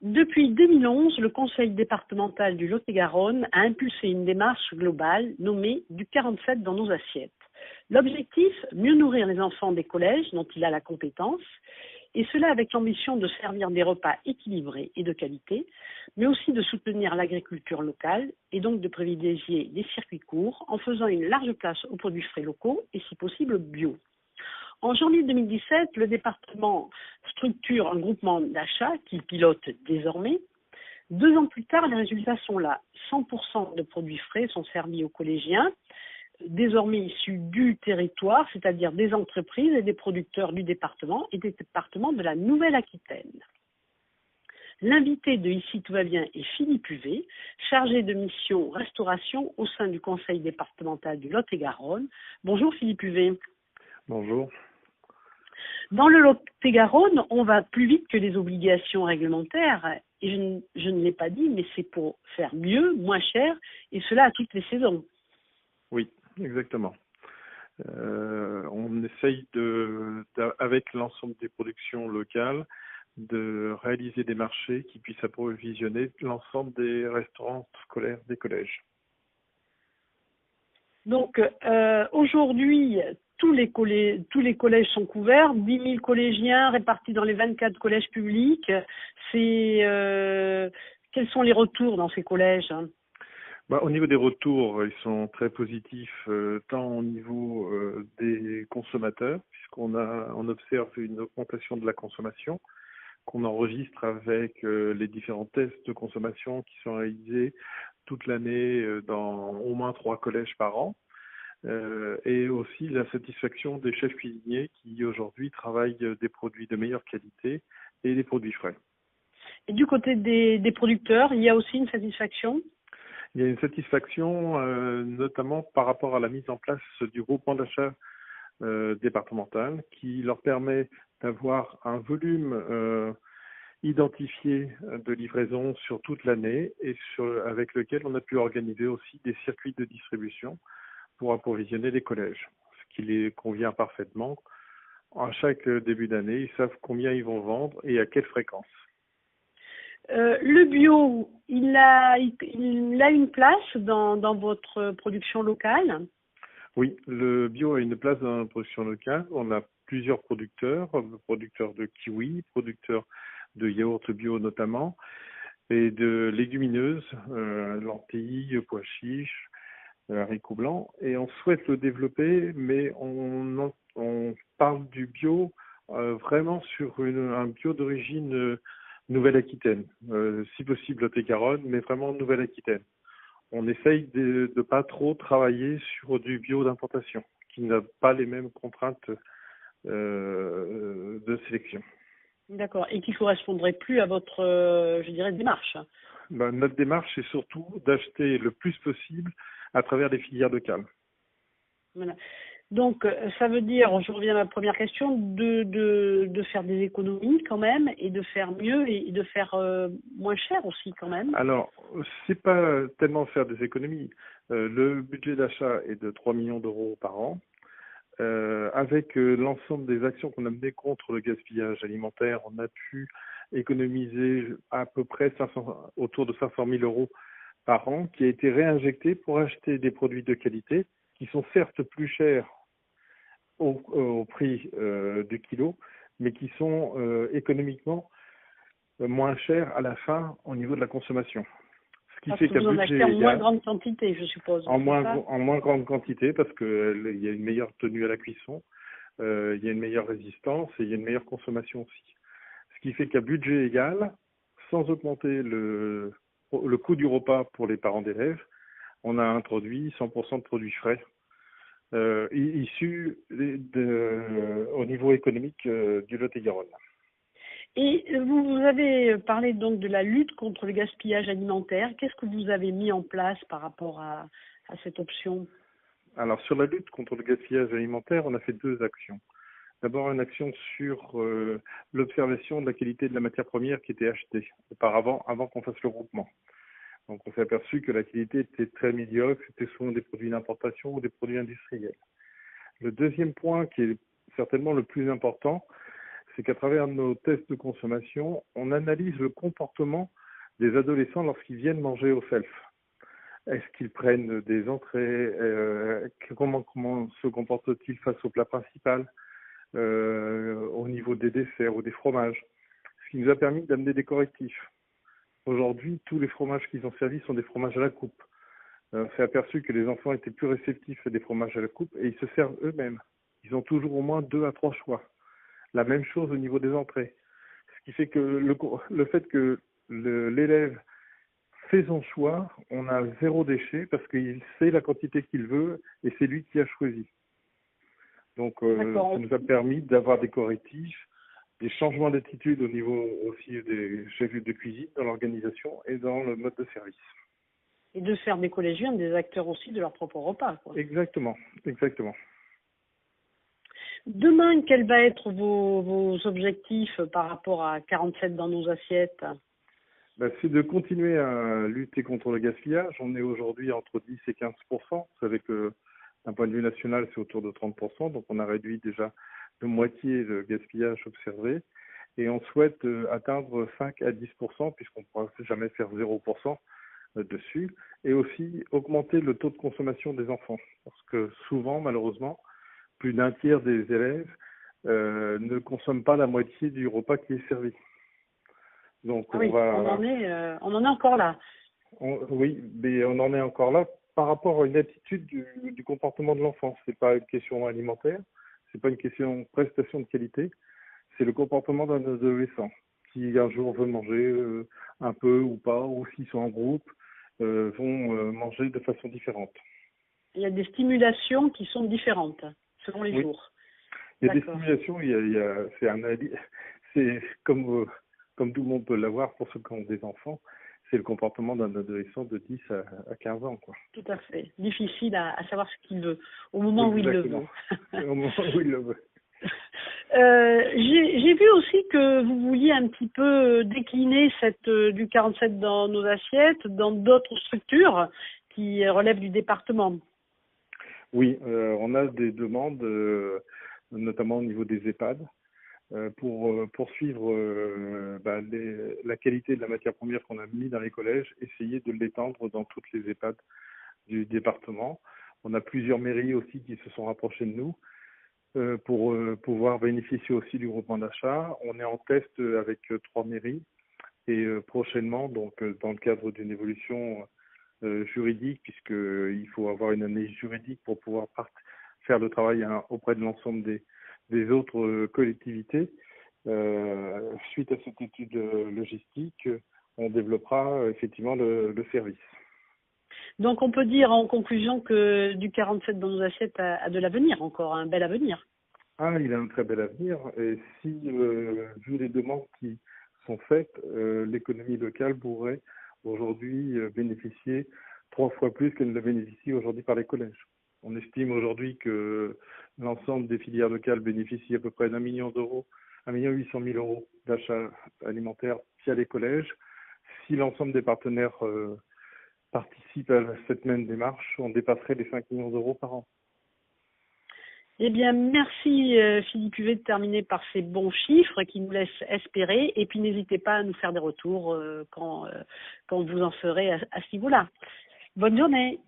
Depuis 2011, le Conseil départemental du Lot-et-Garonne a impulsé une démarche globale nommée du 47 dans nos assiettes. L'objectif, mieux nourrir les enfants des collèges dont il a la compétence, et cela avec l'ambition de servir des repas équilibrés et de qualité, mais aussi de soutenir l'agriculture locale et donc de privilégier des circuits courts en faisant une large place aux produits frais locaux et si possible bio. En janvier 2017, le département structure un groupement d'achat qu'il pilote désormais. 2 ans plus tard, les résultats sont là. 100% de produits frais sont servis aux collégiens, désormais issus du territoire, c'est-à-dire des entreprises et des producteurs du département et des départements de la Nouvelle-Aquitaine. L'invité de Ici tout va bien est Philippe Huvet, chargé de mission restauration au sein du conseil départemental du Lot-et-Garonne. Bonjour Philippe Huvet. Bonjour. Dans le Lot-et-Garonne, on va plus vite que les obligations réglementaires. Et je ne l'ai pas dit, mais c'est pour faire mieux, moins cher, et cela à toutes les saisons. Oui, exactement. On essaye avec l'ensemble des productions locales, de réaliser des marchés qui puissent approvisionner l'ensemble des restaurants scolaires des collèges. Donc aujourd'hui, tous les collèges sont couverts, 10 000 collégiens répartis dans les 24 collèges publics. Quels sont les retours dans ces collèges ? Au niveau des retours, ils sont très positifs, tant au niveau des consommateurs, puisqu'on observe une augmentation de la consommation, qu'on enregistre avec les différents tests de consommation qui sont réalisés toute l'année dans au moins 3 collèges par an. Et aussi la satisfaction des chefs cuisiniers qui aujourd'hui travaillent des produits de meilleure qualité et des produits frais. Et du côté des producteurs, il y a aussi une satisfaction ? Il y a une satisfaction notamment par rapport à la mise en place du groupement d'achat départemental qui leur permet d'avoir un volume identifié de livraison sur toute l'année et avec lequel on a pu organiser aussi des circuits de distribution pour approvisionner les collèges, ce qui les convient parfaitement. À chaque début d'année, ils savent combien ils vont vendre et à quelle fréquence. Le bio, il a une place dans votre production locale ? Oui, le bio a une place dans la production locale. On a plusieurs producteurs de kiwis, producteurs de yaourts bio notamment, et de légumineuses, lentilles, pois chiches, haricots blancs, et on souhaite le développer, mais on parle du bio vraiment sur un bio d'origine Nouvelle-Aquitaine, si possible Lot-et-Garonne, mais vraiment Nouvelle-Aquitaine. On essaye de pas trop travailler sur du bio d'importation, qui n'a pas les mêmes contraintes de sélection. D'accord, et qui correspondrait plus à votre, je dirais, démarche. Notre démarche est surtout d'acheter le plus possible à travers des filières locales. Voilà. Donc, ça veut dire, je reviens à ma première question, de faire des économies quand même, et de faire mieux, et de faire moins cher aussi quand même. Alors, c'est pas tellement faire des économies. Le budget d'achat est de 3 millions d'euros par an. Avec l'ensemble des actions qu'on a menées contre le gaspillage alimentaire, on a pu économiser à peu près autour de 500 000 euros par an, qui a été réinjecté pour acheter des produits de qualité qui sont certes plus chers au prix du kilo, mais qui sont économiquement moins chers à la fin au niveau de la consommation. Ce qui Parce fait que qu'un vous en budget achetez en moins égal, grande quantité, je suppose. en moins grande quantité, parce qu'il y a une meilleure tenue à la cuisson, il y a une meilleure résistance et il y a une meilleure consommation aussi. Ce qui fait qu'à budget égal, sans augmenter le coût du repas pour les parents d'élèves, on a introduit 100% de produits frais issus au niveau économique du Lot-et-Garonne. Et vous avez parlé donc de la lutte contre le gaspillage alimentaire. Qu'est-ce que vous avez mis en place par rapport à cette option ? Alors, sur la lutte contre le gaspillage alimentaire, on a fait 2 actions. D'abord, une action sur l'observation de la qualité de la matière première qui était achetée auparavant, avant qu'on fasse le groupement. Donc, on s'est aperçu que la qualité était très médiocre, c'était souvent des produits d'importation ou des produits industriels. Le deuxième point, qui est certainement le plus important, c'est qu'à travers nos tests de consommation, on analyse le comportement des adolescents lorsqu'ils viennent manger au self. Est-ce qu'ils prennent des entrées, comment se comportent-ils face au plat principal, au niveau des desserts ou des fromages, ce qui nous a permis d'amener des correctifs. Aujourd'hui, tous les fromages qu'ils ont servis sont des fromages à la coupe. On s'est aperçu que les enfants étaient plus réceptifs à des fromages à la coupe et ils se servent eux-mêmes. Ils ont toujours au moins 2 à 3 choix. La même chose au niveau des entrées. Ce qui fait que le fait que l'élève fait son choix, on a 0 déchet parce qu'il sait la quantité qu'il veut et c'est lui qui a choisi. Donc ça nous a permis d'avoir des correctifs, des changements d'attitude au niveau aussi des chefs de cuisine dans l'organisation et dans le mode de service. Et de faire des collégiens des acteurs aussi de leur propre repas, quoi. Exactement. Demain, quels vont être vos objectifs par rapport à 47 dans nos assiettes? C'est de continuer à lutter contre le gaspillage. On est aujourd'hui entre 10 et 15%. Vous savez que d'un point de vue national, c'est autour de 30%. Donc on a réduit déjà de moitié le gaspillage observé. Et on souhaite atteindre 5 à 10%, puisqu'on ne pourra jamais faire 0% dessus. Et aussi augmenter le taux de consommation des enfants. Parce que souvent, malheureusement, plus d'un tiers des élèves ne consomment pas la moitié du repas qui est servi. Donc on en est encore là. Oui, mais on en est encore là par rapport à une attitude du comportement de l'enfant. C'est pas une question alimentaire, c'est pas une question de prestation de qualité, c'est le comportement d'un adolescent qui un jour veut manger un peu ou pas, ou s'ils sont en groupe, vont manger de façon différente. Il y a des stimulations qui sont différentes selon les jours. Il y a des stimulations, c'est comme tout le monde peut l'avoir pour ceux qui ont des enfants, c'est le comportement d'un adolescent de 10 à 15 ans, quoi. Tout à fait. Difficile à savoir ce qu'il veut, au moment où il le veut. Au moment où il le veut. J'ai vu aussi que vous vouliez un petit peu décliner du 47 dans nos assiettes dans d'autres structures qui relèvent du département. Oui, on a des demandes, notamment au niveau des EHPAD, pour poursuivre la qualité de la matière première qu'on a mis dans les collèges, essayer de l'étendre dans toutes les EHPAD du département. On a plusieurs mairies aussi qui se sont rapprochées de nous pour pouvoir bénéficier aussi du groupement d'achat. On est en test avec 3 mairies et prochainement, donc dans le cadre d'une évolution juridique, puisqu'il faut avoir une analyse juridique pour pouvoir faire le travail auprès de l'ensemble des autres collectivités. Suite à cette étude logistique, on développera effectivement le service. Donc on peut dire en conclusion que du 47 dans nos assiettes a de l'avenir, encore un bel avenir. Ah, il a un très bel avenir. Et si, vu les demandes qui sont faites, l'économie locale pourrait aujourd'hui bénéficier 3 fois plus qu'elle ne le bénéficie aujourd'hui par les collèges. On estime aujourd'hui que l'ensemble des filières locales bénéficient à peu près d'1 million d'euros, 1,8 million d'achats alimentaires via les collèges. Si l'ensemble des partenaires participent à cette même démarche, on dépasserait les 5 millions d'euros par an. Eh bien, merci Philippe Huvet de terminer par ces bons chiffres qui nous laissent espérer. Et puis, n'hésitez pas à nous faire des retours quand vous en serez à ce niveau-là. Bonne journée.